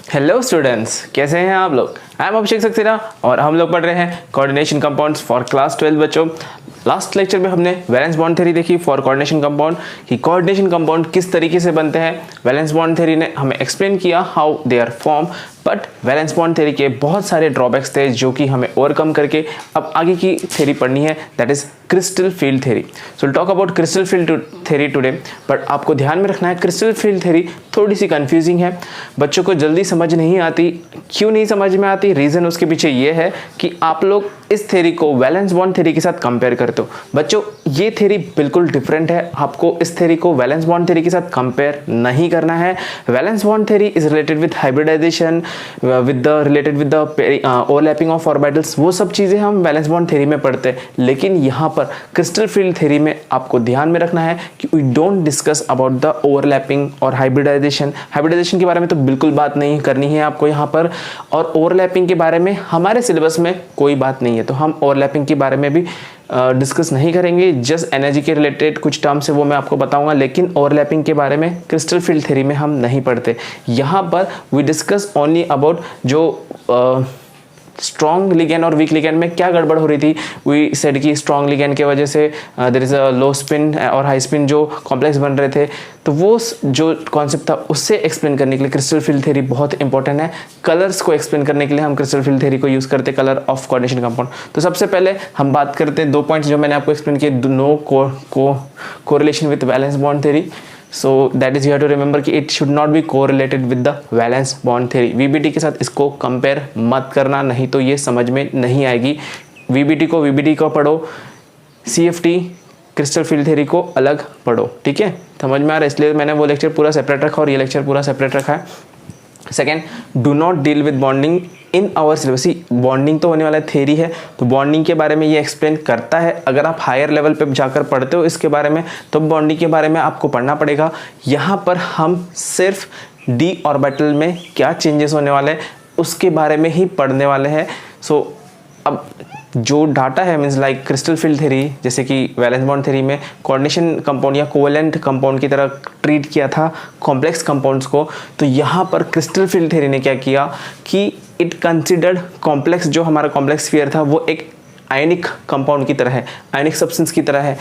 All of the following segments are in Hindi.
हेलो स्टूडेंट्स, कैसे हैं आप लोग। आई एम अभिषेक सक्सेना और हम लोग पढ़ रहे हैं कोऑर्डिनेशन कंपाउंड्स फॉर क्लास 12 बच्चों। लास्ट लेक्चर में हमने वैलेंस बॉन्ड थ्योरी देखी फॉर कोऑर्डिनेशन कंपाउंड कि कोऑर्डिनेशन कंपाउंड किस तरीके से बनते हैं। वैलेंस बॉन्ड थ्योरी ने हमें एक्सप्लेन किया how they are form, but valence bond theory के बहुत सारे ड्रॉबैक्स थे जो कि हमें ओवरकम करके अब आगे की थ्योरी पढ़नी है, that is crystal field theory. So talk about crystal field theory today. But आपको ध्यान में रखना है क्रिस्टल फील्ड थ्योरी थोड़ी सी कंफ्यूजिंग है, बच्चों को जल्दी समझ नहीं आती। क्यों नहीं समझ में आती? रीज़न उसके पीछे ये है कि आप लोग इस थ्योरी को वैलेंस बॉन्ड थ्योरी के साथ कंपेयर करते हो। बच्चों ये थ्योरी बिल्कुल डिफरेंट है, आपको इस थ्योरी को वैलेंस बॉन्ड थ्योरी के साथ कंपेयर नहीं करना है। Valence bond theory is related with hybridization, related with the overlapping of orbitals, वो सब चीज़ें हम वैलेंस बॉन्ड थ्योरी में पढ़ते हैं। लेकिन यहाँ पर क्रिस्टल फील्ड थ्योरी में आपको ध्यान में रखना है कि we don't discuss about the overlapping और हाइब्रिडाइजेशन। हाइब्रिडाइजेशन के बारे में तो बिल्कुल बात नहीं करनी है आपको यहाँ पर, और ओवरलैपिंग के बारे में हमारे सिलेबस में कोई बात नहीं है, तो हम ओवरलैपिंग के बारे में भी डिस्कस नहीं करेंगे। जस्ट एनर्जी के रिलेटेड कुछ टर्म्स है वो मैं आपको बताऊंगा, लेकिन ओवरलैपिंग के बारे में क्रिस्टल फील्ड थ्योरी में हम नहीं पढ़ते। यहाँ पर वी डिस्कस ओनली अबाउट जो स्ट्रॉन्ग लिगेंड और वीक लिगेंड में क्या गड़बड़ हो रही थी। वी सेड कि स्ट्रॉन्ग लिगेंड के वजह से there is a low spin और हाई स्पिन जो कॉम्प्लेक्स बन रहे थे, तो वो जो कॉन्सेप्ट था उससे एक्सप्लेन करने के लिए क्रिस्टल फील्ड थ्योरी बहुत इंपॉर्टेंट है। कलर्स को एक्सप्लेन करने के लिए हम क्रिस्टल फील्ड थ्योरी को यूज़ करते हैं, कलर ऑफ कोऑर्डिनेशन कंपाउंड। तो सबसे पहले हम बात करते हैं दो पॉइंट्स जो मैंने आपको एक्सप्लेन किए, no correlation with valence bond theory. So that is you have to remember कि it should not be correlated with the valence bond theory। VBT के साथ इसको कंपेयर मत करना, नहीं तो ये समझ में नहीं आएगी। VBT को पढ़ो, CFT क्रिस्टल फील्ड थ्योरी को अलग पढ़ो, ठीक है, समझ में आ रहा है। इसलिए मैंने वो लेक्चर पूरा सेपरेट रखा और ये लेक्चर पूरा सेपरेट रखा है। Second, do not deal with bonding in our syllabus. Bonding तो होने वाला थ्योरी है, तो बॉन्डिंग के बारे में ये एक्सप्लेन करता है। अगर आप हायर लेवल पे जाकर पढ़ते हो इसके बारे में, तो बॉन्डिंग के बारे में आपको पढ़ना पड़ेगा। यहाँ पर हम सिर्फ डी ऑर्बिटल में क्या चेंजेस होने वाले हैं उसके बारे में ही पढ़ने वाले हैं। सो अब जो डाटा है means like crystal field theory, जैसे कि वैलेंस बॉन्ड थ्योरी में कोऑर्डिनेशन कंपाउंड या कोवेलेंट कंपाउंड की तरह ट्रीट किया था कॉम्प्लेक्स कंपाउंड्स को, तो यहाँ पर क्रिस्टल फील्ड थ्योरी ने क्या किया कि इट कंसिडर्ड कॉम्प्लेक्स, जो हमारा कॉम्प्लेक्स स्फीयर था वो एक आयनिक कंपाउंड की तरह है, आयनिक सब्सटेंस की तरह है।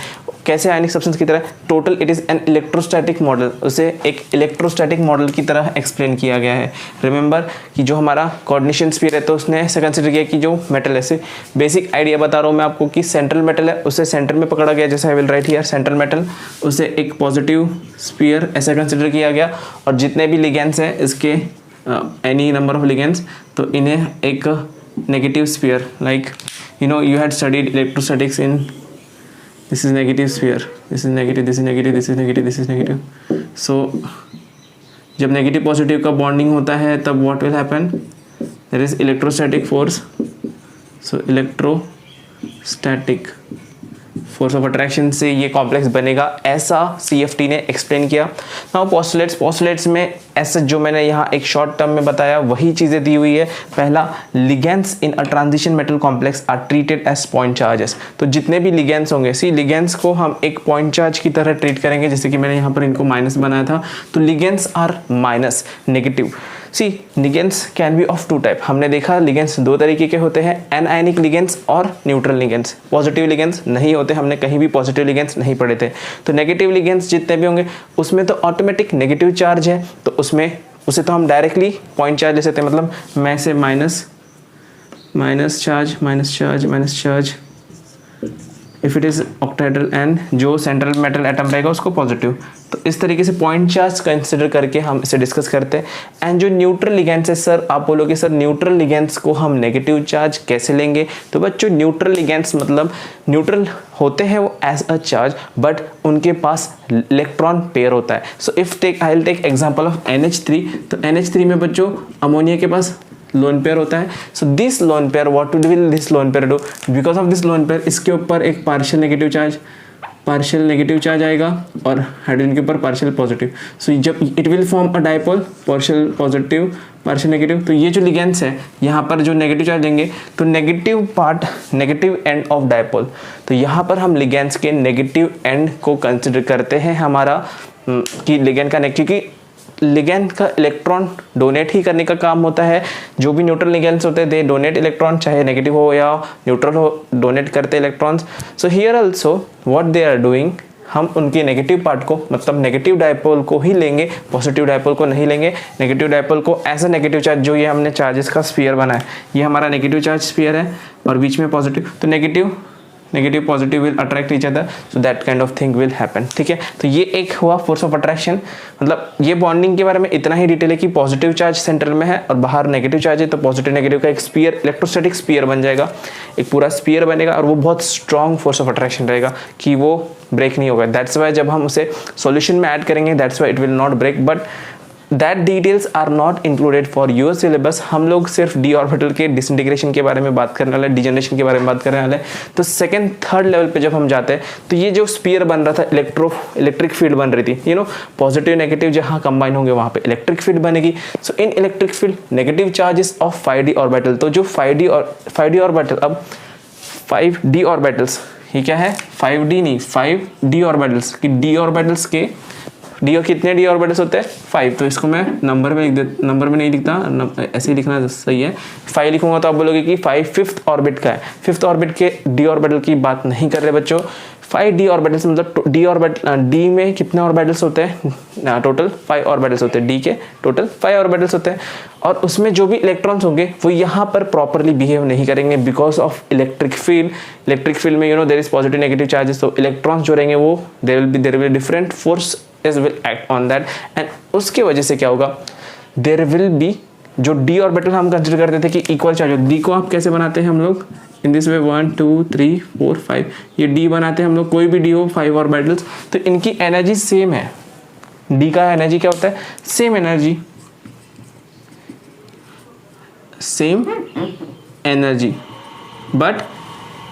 कैसे आयनिक सब्सटेंस की तरह? Total it is an electrostatic model, उसे एक इलेक्ट्रोस्टैटिक मॉडल की तरह एक्सप्लेन किया गया है। रिमेंबर कि जो हमारा कोऑर्डिनेशन स्फीयर है तो उसने ऐसे कंसिडर किया कि जो मेटल है, से बेसिक आइडिया बता रहा हूँ मैं आपको कि सेंट्रल मेटल है उसे सेंटर में पकड़ा गया, जैसे I will write here central metal, उसे एक पॉजिटिव स्फीयर ऐसा कंसिडर किया गया, और जितने भी लिगेंड्स हैं इसके एनी नंबर ऑफ लिगेंड्स, तो इन्हें एक negative sphere, like you know you had studied electrostatics in this is negative sphere, this is negative, this is negative, this is negative, this is negative। so जब नेगेटिव पॉजिटिव का बॉन्डिंग होता है तब what will happen, there is electrostatic force, so electrostatic force of attraction से ये कॉम्प्लेक्स बनेगा, ऐसा CFT ने एक्सप्लेन किया। नाउ पोस्टुलेट्स में ऐसा जो मैंने यहाँ एक शॉर्ट टर्म में बताया वही चीज़ें दी हुई है। पहला, ligands in a transition metal complex are treated as point charges. तो जितने भी लिगेंड्स होंगे, लिगेंड्स को हम एक पॉइंट चार्ज की तरह ट्रीट करेंगे, जैसे कि मैंने यहाँ पर इनको माइनस बनाया था, तो ligands are minus, negative. Ligands can be of two type. हमने देखा लिगेंड्स दो तरीके के होते हैं, एनायनिक लिगेंड्स और न्यूट्रल लिगेंड्स। पॉजिटिव लिगेंड्स नहीं होते, हमने कहीं भी पॉजिटिव लिगेंड्स नहीं पढ़े थे। तो नेगेटिव लिगेंड्स जितने भी होंगे उसमें तो ऑटोमेटिक नेगेटिव चार्ज है, तो उसमें उसे तो हम डायरेक्टली पॉइंट चार्ज ले सकते हैं। मतलब मैं से minus charge if it is octahedral and जो सेंट्रल मेटल एटम रहेगा उसको पॉजिटिव। तो इस तरीके से पॉइंट चार्ज कंसिडर करके हम इसे डिस्कस करते हैं। एंड जो न्यूट्रल लिगेंड्स है, सर आप बोलोगे सर न्यूट्रल लिगेंड्स को हम नेगेटिव चार्ज कैसे लेंगे? तो बच्चों न्यूट्रल लिगेंड्स मतलब न्यूट्रल होते हैं वो एज अ चार्ज, बट उनके पास इलेक्ट्रॉन पेयर होता है। So if I will take example of NH3, तो NH3 में बच्चों अमोनिया के पास लोन पेयर होता है। So this lone pair, what will this lone pair do? Because of this lone pair इसके ऊपर एक पार्शियल नेगेटिव चार्ज आएगा और हाइड्रोजन के ऊपर पार्शियल पॉजिटिव। सो जब it will form a dipole, partial positive partial negative. तो ये जो लिगेंड्स है यहाँ पर जो नेगेटिव चार्ज लेंगे, तो negative part, negative end of dipole, तो यहाँ पर हम लिगेंड्स के नेगेटिव एंड को कंसिडर करते हैं हमारा कि लिगेंड का, क्योंकि लिगेंड का इलेक्ट्रॉन डोनेट ही करने का काम होता है। जो भी न्यूट्रल लिगेंड्स होते हैं दे डोनेट इलेक्ट्रॉन, चाहे नेगेटिव हो या न्यूट्रल हो, डोनेट करते electrons. So here also what they are doing, हम उनके नेगेटिव पार्ट को, मतलब नेगेटिव डायपोल को ही लेंगे, पॉजिटिव डायपोल को नहीं लेंगे। नेगेटिव डायपोल को एज अ नेगेटिव चार्ज, जो ये हमने चार्जेस का स्फीयर बनाया, ये हमारा नेगेटिव चार्ज स्फीयर है और बीच में पॉजिटिव, तो negative positive will attract each other, so that kind of thing will happen. ठीक है, तो ये एक हुआ फोर्स ऑफ अट्रैक्शन। मतलब ये बॉन्डिंग के बारे में इतना ही डिटेल है कि पॉजिटिव चार्ज सेंटर में है और बाहर नेगेटिव चार्ज है, तो पॉजिटिव नेगेटिव का एक स्पीयर, इलेक्ट्रोस्टैटिक स्पीयर बन जाएगा, एक पूरा स्पीयर बनेगा और वो बहुत स्ट्रॉन्ग फोर्स ऑफ अट्रैक्शन रहेगा कि वो ब्रेक नहीं होगा। दैट्स वाई जब हम उसे सॉल्यूशन में ऐड करेंगे, that's why it will not break, but that details are not included for your syllabus. हम लोग सिर्फ डी ऑर्बिटल के डिसइंटीग्रेशन के बारे में बात करने वाले, डिजनरेशन के बारे में बात करने वाले। तो सेकंड थर्ड लेवल पे जब हम जाते हैं तो ये जो स्पीयर बन रहा था, इलेक्ट्रिक फील्ड बन रही थी, पॉजिटिव नेगेटिव जहाँ कंबाइन होंगे वहाँ पे इलेक्ट्रिक फील्ड बनेगी। So in electric field negative charges of 5d orbital, तो जो 5d ऑर्बिटल, अब 5d ऑर्बिटल्स, ये क्या है 5d नहीं 5d ऑर्बिटल्स, कि d ऑर्बिटल्स के डी कितने डी ऑर्बिटल्स होते हैं 5, तो इसको मैं नंबर में लिख दे, नंबर में नहीं लिखता, ऐसे ही लिखना सही है। 5 लिखूंगा तो आप बोलोगे कि 5 फिफ्थ ऑर्बिट का है, फिफ्थ ऑर्बिट के डी ऑर्बिटल की बात नहीं कर रहे बच्चों। 5d ऑर्बिटल्स मतलब डी ऑर्बिटल, डी में कितने ऑर्बिटल्स होते हैं, टोटल 5 ऑर्बिटल्स होते हैं, डी के टोटल 5 ऑर्बिटल्स होते हैं, और उसमें जो भी इलेक्ट्रॉन्स होंगे वो यहाँ पर प्रॉपरली बिहेव नहीं करेंगे because of electric field. Electric field में there is positive negative charges, तो इलेक्ट्रॉन्स जो रहेंगे वो there will different force will act on that, and उसके वजह से क्या होगा, there will be, जो d ऑर्बिटल हम कंसिडर करते थे कि इक्वल चार्ज, d को आप कैसे बनाते हैं हम लोग इन दिस वे 1 2 3 4 5, ये d बनाते हैं हम लोग, कोई भी d हो 5 ऑर्बिटल्स, तो इनकी एनर्जी सेम है। d का एनर्जी क्या होता है, same energy, but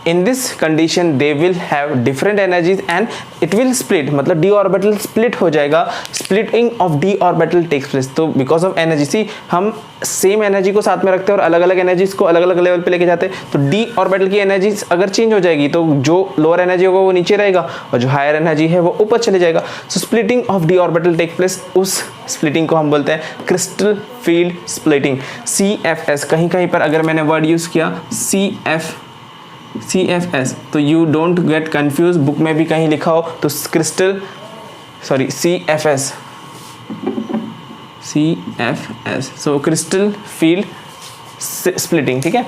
in this condition they will have different energies and it will split, मतलब d orbital split हो जाएगा, splitting of d orbital takes place। तो because of energy, see हम सेम एनर्जी को साथ में रखते हैं और अलग अलग एनर्जीज को अलग अलग लेवल पे लेके जाते हैं, तो d ऑर्बिटल की एनर्जी अगर चेंज हो जाएगी तो जो लोअर एनर्जी होगा वो नीचे रहेगा और जो हायर एनर्जी है वो ऊपर चले जाएगा। So splitting of d orbital take place, उस स्प्लिटिंग को हम बोलते हैं क्रिस्टल फील्ड स्प्लिटिंग, CFS। कहीं कहीं पर अगर मैंने वर्ड यूज किया CFS तो you don't get confuse, book में भी कहीं लिखा हो तो crystal, sorry CFS, so crystal field splitting. ठीक है,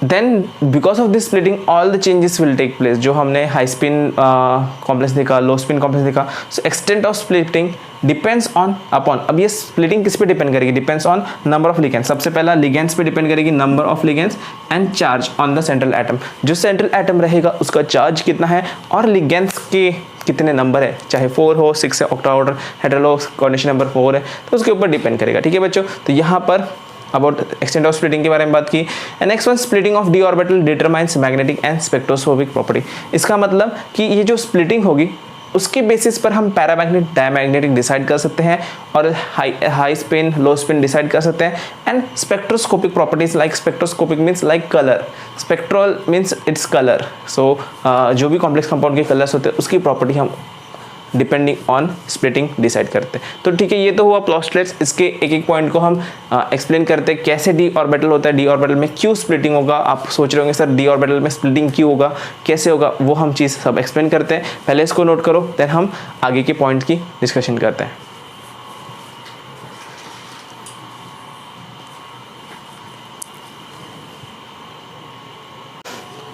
then because of this splitting all the changes will take place. जो हमने हाई स्पिन कॉम्प्लेक्स देखा, लो स्पिन कॉम्प्लेक्स देखा, so extent of splitting depends on upon, अब ये स्प्लिटिंग किस पे डिपेंड करेगी, depends on number of ligands. सबसे पहला लिगेंड्स पे डिपेंड करेगी, number of ligands and charge on the central atom. जो सेंट्रल एटम रहेगा उसका चार्ज कितना है और लिगेंड्स के कितने नंबर है, चाहे 4 हो 6 है, octa order hetero coordination number 4 है, तो उसके ऊपर डिपेंड करेगा। ठीक है बच्चों, तो यहाँ पर अबाउट एक्सटेंट ऑफ स्प्लिटिंग के बारे में बात की। And next one, splitting of D orbital determines magnetic and spectroscopic property. इसका मतलब कि ये जो स्प्लिटिंग होगी उसके बेसिस पर हम पैरामैग्नेटिक डायमैग्नेटिक डिसाइड कर सकते हैं और high spin low spin decide कर सकते हैं। And spectroscopic properties, like spectroscopic means like colour, spectral means it's colour. So जो भी कॉम्प्लेक्स कंपाउंड के कलर्स होते हैं उसकी प्रॉपर्टी हम डिपेंडिंग ऑन स्प्लिटिंग डिसाइड करते हैं। तो ठीक है, ये तो हुआ पोस्टुलेट्स। इसके एक एक पॉइंट को हम एक्सप्लेन करते हैं, कैसे डी ऑर्बिटल होता है, डी ऑर्बिटल में क्यों स्प्लिटिंग होगा। आप सोच रहे होंगे सर डी ऑर्बिटल में स्प्लिटिंग क्यों होगा, कैसे होगा, वो हम चीज़ सब एक्सप्लेन करते हैं। पहले इसको नोट करो, देन हम आगे के पॉइंट की डिस्कशन करते हैं।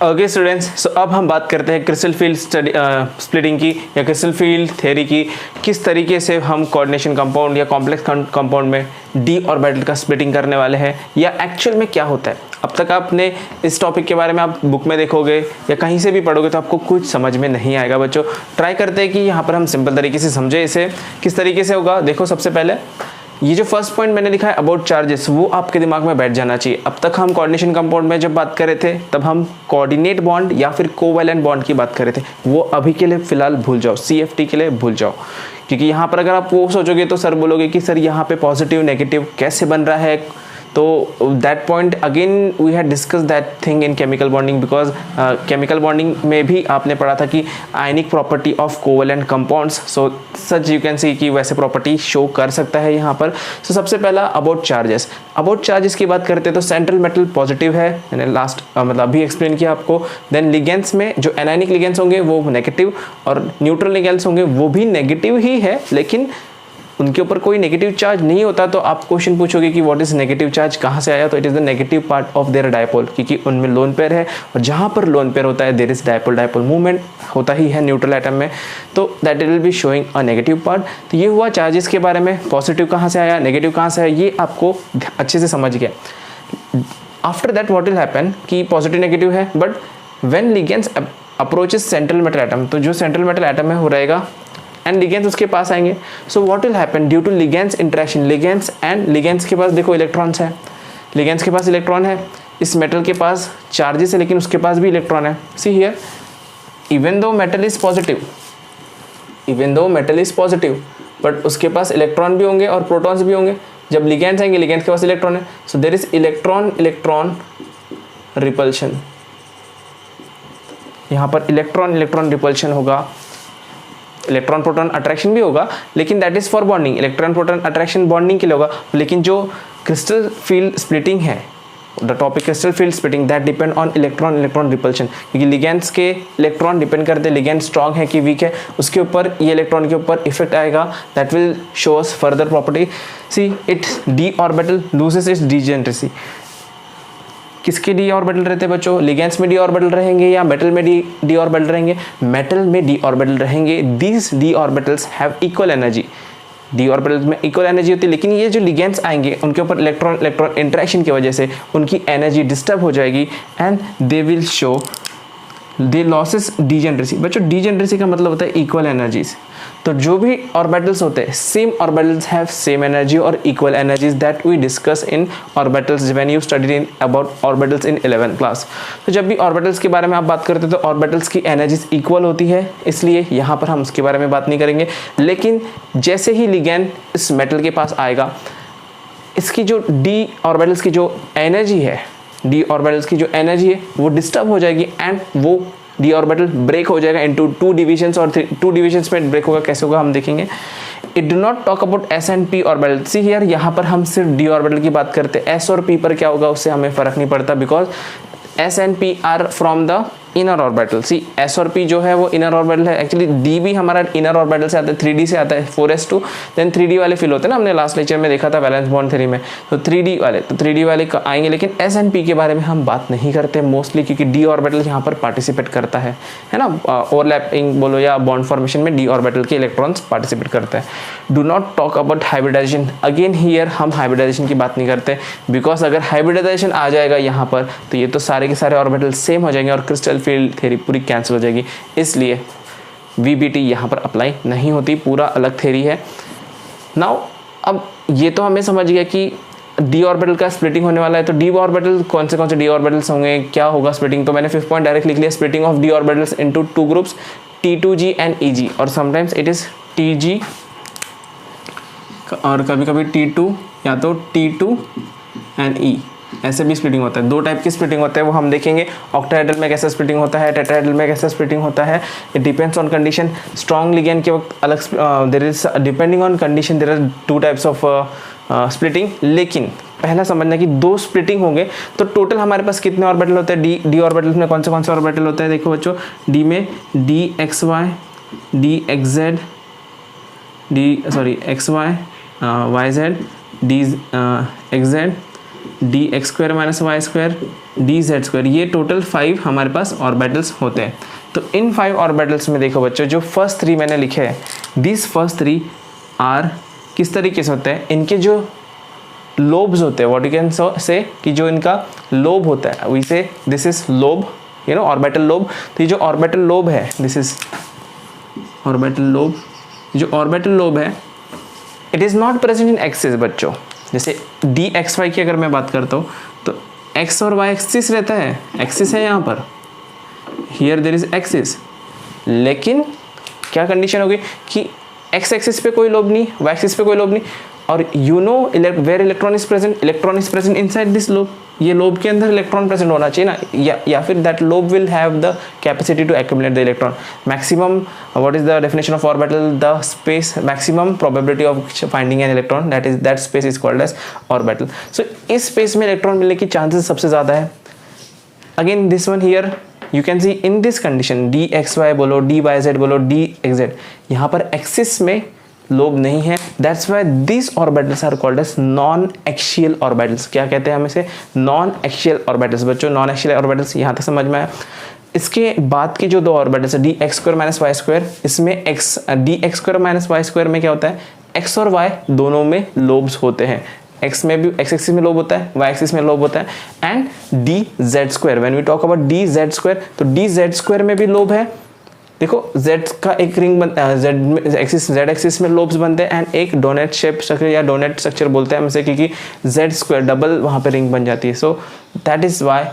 ओके स्टूडेंट्स, सो अब हम बात करते हैं क्रिस्टल फील्ड स्प्लिटिंग की या क्रिस्टल फील्ड थ्योरी की। किस तरीके से हम कोऑर्डिनेशन कंपाउंड या कॉम्प्लेक्स कंपाउंड में डी ऑर्बिटल का स्प्लिटिंग करने वाले हैं, या एक्चुअल में क्या होता है। अब तक आपने इस टॉपिक के बारे में आप बुक में देखोगे या कहीं से भी पढ़ोगे तो आपको कुछ समझ में नहीं आएगा बच्चों। ट्राई करते हैं कि यहाँ पर हम सिंपल तरीके से समझे इसे। किस तरीके से होगा, देखो सबसे पहले ये जो फर्स्ट पॉइंट मैंने लिखा है अबाउट चार्जेस, वो आपके दिमाग में बैठ जाना चाहिए। अब तक हम कोऑर्डिनेशन कंपाउंड में जब बात कर रहे थे तब हम कोऑर्डिनेट बॉन्ड या फिर कोवैलेंट बॉन्ड की बात कर रहे थे, वो अभी के लिए फिलहाल भूल जाओ, CFT के लिए भूल जाओ। क्योंकि यहाँ पर अगर आप वो सोचोगे तो सर बोलोगे कि सर यहाँ पे पॉजिटिव नेगेटिव कैसे बन रहा है, तो that point again we had discuss that thing in chemical bonding, because chemical bonding में भी आपने पढ़ा था कि ionic property of covalent compounds, so such you can see कि वैसे प्रॉपर्टी शो कर सकता है यहाँ पर। सो सबसे पहला अबाउट चार्जेस की बात करते हैं तो सेंट्रल मेटल पॉजिटिव है, मैंने लास्ट मतलब अभी एक्सप्लेन किया आपको। देन लिगेंड्स में जो एनायनिक लिगेंड्स होंगे वो नेगेटिव, और न्यूट्रल लिगेंड्स होंगे वो भी नेगेटिव ही है, लेकिन उनके ऊपर कोई नेगेटिव चार्ज नहीं होता। तो आप क्वेश्चन पूछोगे कि व्हाट इज नेगेटिव चार्ज, कहाँ से आया, तो it is the negative part of their dipole, क्योंकि उनमें लोन पेयर है, और जहाँ पर लोन पेयर होता है देयर इज डायपोल मूवमेंट होता ही है न्यूट्रल एटम में, तो that it will be showing a negative part. तो ये हुआ चार्जेस के बारे में, पॉजिटिव कहाँ से आया, नेगेटिव कहाँ से आया, ये आपको अच्छे से समझ गया। After that what will happen कि पॉजिटिव नेगेटिव है, but when ligands approaches central metal atom, तो जो सेंट्रल मेटल एटम है वो रहेगा एंड लिगेंड्स उसके पास आएंगे। So what will happen due to ligands interaction, ligands के पास देखो इलेक्ट्रॉन्स है, लिगेंड्स के पास इलेक्ट्रॉन है, इस मेटल के पास चार्जेस है लेकिन उसके पास भी इलेक्ट्रॉन है। See here, even though metal is positive but उसके पास इलेक्ट्रॉन भी होंगे और प्रोटॉन्स भी होंगे। जब लिगेंड्स आएंगे, लिगेंड्स के पास इलेक्ट्रॉन है, so there is electron repulsion, यहाँ पर इलेक्ट्रॉन रिपल्शन होगा, इलेक्ट्रॉन प्रोटॉन अट्रैक्शन भी होगा, लेकिन that is for bonding, electron proton attraction bonding के लिए होगा। लेकिन जो क्रिस्टल फील्ड स्प्लिटिंग है, the topic crystal field splitting, that depend on electron repulsion, क्योंकि लिगेंड्स के इलेक्ट्रॉन डिपेंड करते हैं लिगेंड स्ट्रॉन्ग है कि वीक है, उसके ऊपर ये इलेक्ट्रॉन के ऊपर इफेक्ट आएगा, that will show us further property. See it D orbital loses it's degeneracy. किसके डी ऑर्बिटल रहते हैं बच्चों, लिगेंड्स में डी ऑर्बिटल रहेंगे या मेटल में डी ऑर्बिटल रहेंगे, मेटल में डी ऑर्बिटल रहेंगे। These D orbitals have equal energy, D orbitals में इक्वल एनर्जी होती है, लेकिन ये जो लिगेंड्स आएंगे उनके ऊपर इलेक्ट्रॉन इंटरेक्शन की वजह से उनकी एनर्जी डिस्टर्ब हो जाएगी and they will show they losses degeneracy. बच्चों डीजेनरेसी का मतलब होता है इक्वल एनर्जीज। तो जो भी ऑर्बिटल्स होते हैं, same orbitals have same energy और equal energies, that we discuss in orbitals when you studied in about orbitals in 11th class. तो जब भी ऑर्बिटल्स के बारे में आप बात करते हैं तो ऑर्बिटल्स की एनर्जीज इक्वल होती है, इसलिए यहाँ पर हम उसके बारे में बात नहीं करेंगे। लेकिन जैसे ही लिगेंड इस मेटल के पास आएगा, इसकी जो डी ऑर्बिटल्स की जो एनर्जी है, वो डिस्टर्ब हो जाएगी एंड वो डी ऑर्बिटल ब्रेक हो जाएगा इनटू 2 डिविजन्स, और 2 डिविजन्स में ब्रेक होगा। कैसे होगा हम देखेंगे। It do not talk about S and P orbital. See here, यहाँ पर हम सिर्फ डी ऑर्बिटल की बात करते हैं, एस और पी पर क्या होगा उससे हमें फर्क नहीं पड़ता, because S and P are from the inner orbital. See S और पी जो है वो इनर ऑर्बिटल है, एक्चुअली डी भी हमारा इनर ऑर्बिटल से आता है, 3D से आता है, 4s2 देन 3D वाले फिल होते हैं ना, हमने लास्ट लेक्चर में देखा था वैलेंस बॉन्ड थ्योरी में। तो 3D वाले आएंगे, लेकिन एस एंड पी के बारे में हम बात नहीं करते मोस्टली, क्योंकि डी ऑर्बिटल यहाँ पर पार्टिसिपेट करता है ना, ओवरलैपिंग बोलो या बॉन्ड फॉर्मेशन में डी ऑर्बिटल के इलेक्ट्रॉन्स पार्टिसिपेट करते हैं। Do not talk about hybridization. Again here हम हाइब्रिडाइजेशन की बात नहीं करते, बिकॉज अगर हाइब्रिडाइजेशन आ जाएगा यहाँ पर तो ये तो सारे के सारे ऑर्बिटल सेम हो जाएंगे और क्रिस्टल फील्ड थ्योरी पूरी कैंसिल हो जाएगी, इसलिए VBT यहाँ पर अप्लाई नहीं होती, पूरा अलग थ्योरी है। नाउ अब ये तो हमें समझ गया कि डी ऑर्बिटल का स्प्लिटिंग होने वाला है, तो डी ऑर्बिटल कौन से डी ऑर्बिटल्स होंगे, क्या होगा स्प्लिटिंग। तो मैंने 5th पॉइंट डायरेक्ट लिख लिया, splitting of D orbitals into 2 groups, T2G and EG, और समटाइम्स इट इज TG और कभी कभी T2 या तो T2 एंड E, ऐसे भी स्प्लिटिंग होता है। 2 टाइप की स्प्लिटिंग होता है, वो हम देखेंगे। ऑक्टाहेड्रल में कैसा स्प्लिटिंग होता है, टेट्राहेड्रल में कैसा स्प्लिटिंग होता है, it depends on condition. Strong ligand के वक्त अलग, there is depending on condition there are 2 types of splitting. लेकिन पहला समझना कि 2 स्प्लिटिंग होंगे तो टोटल हमारे पास कितने ऑर्बिटल होते हैं। डी ऑर्बिटल में कौन से ऑर्बिटल होते हैं, देखो बच्चों, डी में DXY, DXZ, XY, YZ, DXZ, DX² - Y², DZ², ये टोटल 5 हमारे पास ऑर्बिटल्स होते हैं। तो इन 5 ऑर्बिटल्स में देखो बच्चों, जो फर्स्ट 3 मैंने लिखे हैं, दिस फर्स्ट 3 आर किस तरीके से होते हैं, इनके जो लोब्स होते हैं, व्हाट यू कैन से कि जो इनका लोब होता है, वी से this is lobe, you know orbital lobe. तो ये जो ऑर्बिटल लोब है, दिस इज ऑर्बिटल लोब। जो ऑर्बिटल लोब है it is not present in axis बच्चों। जैसे DXY की अगर मैं बात करता हूँ तो X और Y एक्सिस रहता है, एक्सिस है यहाँ पर, हियर देयर इज एक्सिस। लेकिन क्या कंडीशन होगी कि X एक्सिस पे कोई लोब नहीं, Y एक्सिस पे कोई लोब नहीं, और you know where electron is present inside this lobe, ये लोब के अंदर इलेक्ट्रॉन प्रेजेंट होना चाहिए ना, या फिर that lobe will have the capacity to accumulate the electron. Maximum, what is the definition of orbital? The space, maximum probability of finding an electron, that space is called as orbital. So इस स्पेस में इलेक्ट्रॉन मिलने की चांसेस सबसे ज़्यादा है। Again this one here you can see in this condition, D X Y बोलो, डी वाई जेड बोलो, डी एक्स जेड, यहाँ पर एक्सिस में लोब नहीं है, that's why this orbitals are called as non axial orbitals. क्या कहते हैं हम इसे? Non axial orbitals. बच्चों नॉन एक्सियल ऑर्बिटल्स यहाँ तक समझ में आया। इसके बाद की जो दो ऑर्बिटल्स है d x square minus Y square, इसमें x, d x square minus Y square में क्या होता है? एक्स और वाई दोनों में लोब्स होते हैं। एक्स में भी, एक्स एक्सिस में लोब होता है, वाई एक्सिस में लोब होता है। And D Z square, when we talk about D Z square, तो डी जेड स्क्वायर में भी लोब है। देखो z का एक रिंग बनता है, z एक्सिस में लोब्स बनते हैं एंड एक डोनेट शेप स्ट्रक्चर या डोनेट स्ट्रक्चर बोलते हैं हम इसे, क्योंकि z स्क्वायर डबल वहाँ पे रिंग बन जाती है। So that is why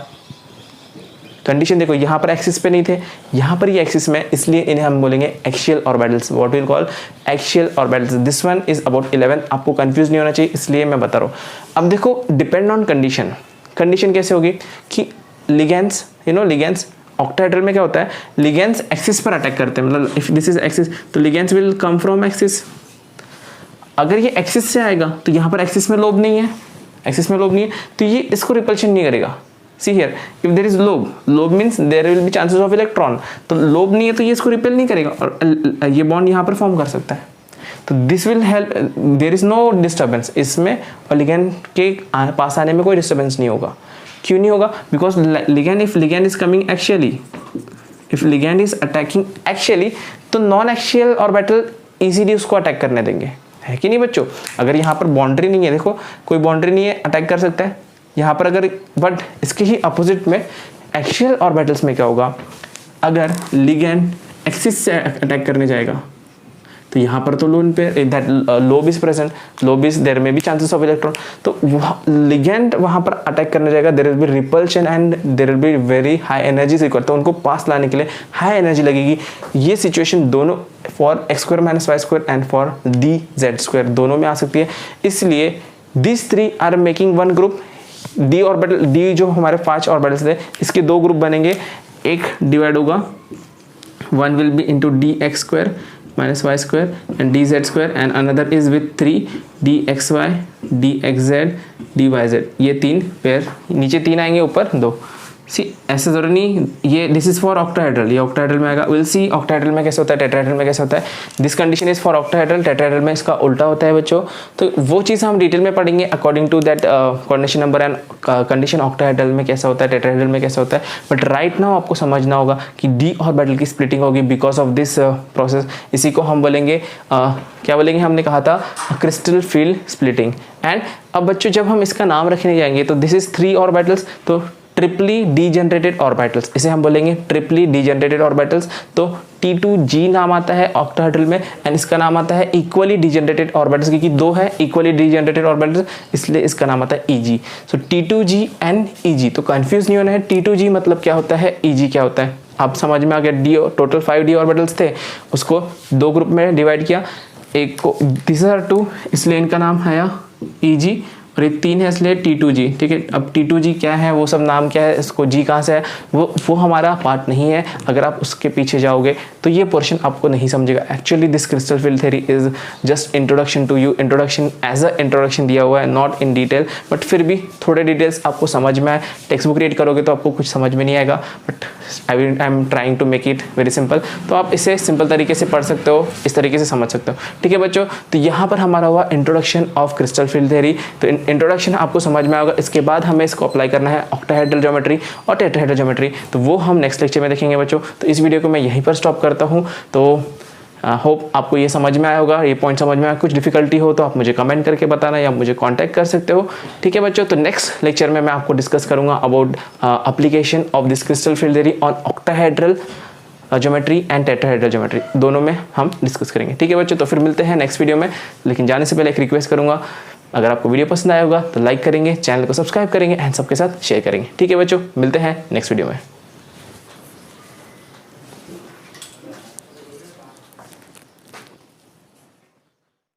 condition. देखो यहाँ पर एक्सिस पे नहीं थे, यहाँ पर ये एक्सिस में, इसलिए इन्हें हम बोलेंगे axial orbitals. What will call axial orbitals. This one is about 11, आपको कंफ्यूज नहीं होना चाहिए, इसलिए मैं बता रहा हूँ। अब देखो डिपेंड ऑन कंडीशन, कंडीशन कैसे होगी कि ligands, you know ligands octahedral में क्या होता है, लिगेंड्स एक्सिस पर अटैक करते हैं, मतलब इफ दिस इज एक्सिस तो ligands will come from axis. अगर ये एक्सिस से आएगा तो यहाँ पर एक्सिस में लोब नहीं है, एक्सिस में लोब नहीं है तो ये इसको रिपल्शन नहीं करेगा। See here, if there is lobe, lobe means there will be chances of electron, तो लोब नहीं है तो ये इसको रिपेल नहीं करेगा और ये बॉन्ड यहाँ पर फॉर्म कर सकता है। तो this will help, there is no disturbance इसमें, और लिगेंड के पास आने में कोई डिस्टर्बेंस नहीं होगा। क्यों नहीं होगा? Because ligand, if ligand is coming axially, if ligand is attacking axially, तो नॉन एक्सियल ऑर्बिटल इजीली उसको अटैक करने देंगे, है कि नहीं बच्चों? अगर यहाँ पर बाउंड्री नहीं है, देखो कोई बाउंड्री नहीं है, अटैक कर सकता है यहाँ पर अगर, बट इसके ही अपोजिट में एक्सियल ऑर्बिटल्स में क्या होगा, अगर लिगेंड एक्सिस से अटैक करने जाएगा तो यहाँ पर तो लोन पे that lobe is present, lobe is, there में भी चांसेस ऑफ इलेक्ट्रॉन, तो लिगेंड वहाँ पर अटैक करने जाएगा, there will be repulsion and there will be very high energy required, तो उनको पास लाने के लिए हाई एनर्जी लगेगी। ये सिचुएशन दोनों for X square minus Y square and for D Z square दोनों में आ सकती है। इसलिए this three are making one group. D orbital, D जो हमारे 5 ऑर्बिटल्स थे, इसके 2 ग्रुप बनेंगे, एक डिवाइड होगा, one will be into D x square minus y square and dz square and another is with 3 dxy dxz dyz, ये 3 पेयर, नीचे 3 आएंगे ऊपर 2। सी ऐसे जरूरी नहीं, ये दिस इज फॉर ऑक्टाहेड्रल, ये ऑक्टाहेड्रल में आएगा। विल सी ऑक्टाहेड्रल में कैसे होता है, टेट्राहेड्रल में कैसे होता है। This condition is for octahedral, tetrahedral में इसका उल्टा होता है बच्चों। तो वो चीज़ हम डिटेल में पढ़ेंगे according to that coordination number and condition, octahedral में कैसा होता है, टेट्राहेड्रल में कैसा होता है। बट राइट नाउ आपको समझना होगा कि डी ऑर्बिटल की स्प्लिटिंग होगी बिकॉज ऑफ दिस प्रोसेस। इसी को हम बोलेंगे क्या बोलेंगे, हमने कहा था क्रिस्टल फील्ड स्प्लिटिंग। एंड अब बच्चों जब हम इसका नाम रखने जाएंगे तो दिस इज 3 ऑर्बिटल्स, तो ट्रिपली डीजनरेटेड ऑर्बिटल्स, इसे हम बोलेंगे ट्रिपली डीजनरेटेड ऑर्बिटल्स। तो T2G नाम आता है ऑक्टाहेड्रल में एंड इसका नाम आता है इक्वली डीजनरेटेड ऑर्बिटल्स, क्योंकि 2 है इक्वली डीजनरेटेड ऑर्बिटल्स, इसलिए इसका नाम आता है EG। So T2G and EG, तो कंफ्यूज नहीं होना है, T2G मतलब क्या होता है, EG क्या होता है, आप समझ में आ गया। डी टोटल 5 डी ऑर्बिटल्स थे, उसको 2 ग्रुप में डिवाइड किया, एक को दिस आर 2 इसलिए इनका नाम आया EG, और ये 3 है इसलिए T2G। ठीक है, अब T2G क्या है, वो सब नाम क्या है, इसको G कहाँ से है, वो हमारा पार्ट नहीं है। अगर आप उसके पीछे जाओगे तो ये पोर्शन आपको नहीं समझेगा। Actually this crystal field theory is just introduction to you, introduction as a introduction दिया हुआ है, नॉट इन डिटेल, बट फिर भी थोड़े डिटेल्स आपको समझ में आए। टेक्स्ट बुक रीड करोगे तो आपको कुछ समझ में नहीं आएगा, but I am trying to make it very simple. तो आप इसे सिंपल तरीके से पढ़ सकते हो, इस तरीके से समझ सकते हो। ठीक है बच्चों, तो यहाँ पर हमारा हुआ introduction of crystal field theory. तो इंट्रोडक्शन आपको समझ में आएगा, इसके बाद हमें इसको अप्लाई करना है ऑक्टाहेड्रल ज्योमेट्री और टेट्राहेड्रल ज्योमेट्री, तो वो हम नेक्स्ट लेक्चर में देखेंगे बच्चों। तो इस वीडियो को मैं यहीं पर स्टॉप करता हूँ। तो होप आपको ये समझ में आया होगा, ये पॉइंट समझ में आया। कुछ डिफिकल्टी हो तो आप मुझे कमेंट करके बताना या मुझे कांटेक्ट कर सकते हो। ठीक है बच्चों, तो नेक्स्ट लेक्चर में मैं आपको डिस्कस करूंगा about application of this crystal field theory on octahedral geometry and tetrahedral geometry, दोनों में हम डिस्कस करेंगे। ठीक है बच्चों, तो फिर मिलते हैं नेक्स्ट वीडियो में। लेकिन जाने से पहले एक रिक्वेस्ट करूंगा, अगर आपको वीडियो पसंद आया होगा तो लाइक करेंगे, चैनल को सब्सक्राइब करेंगे एंड सबके साथ शेयर करेंगे। ठीक है बच्चों, मिलते हैं नेक्स्ट वीडियो में।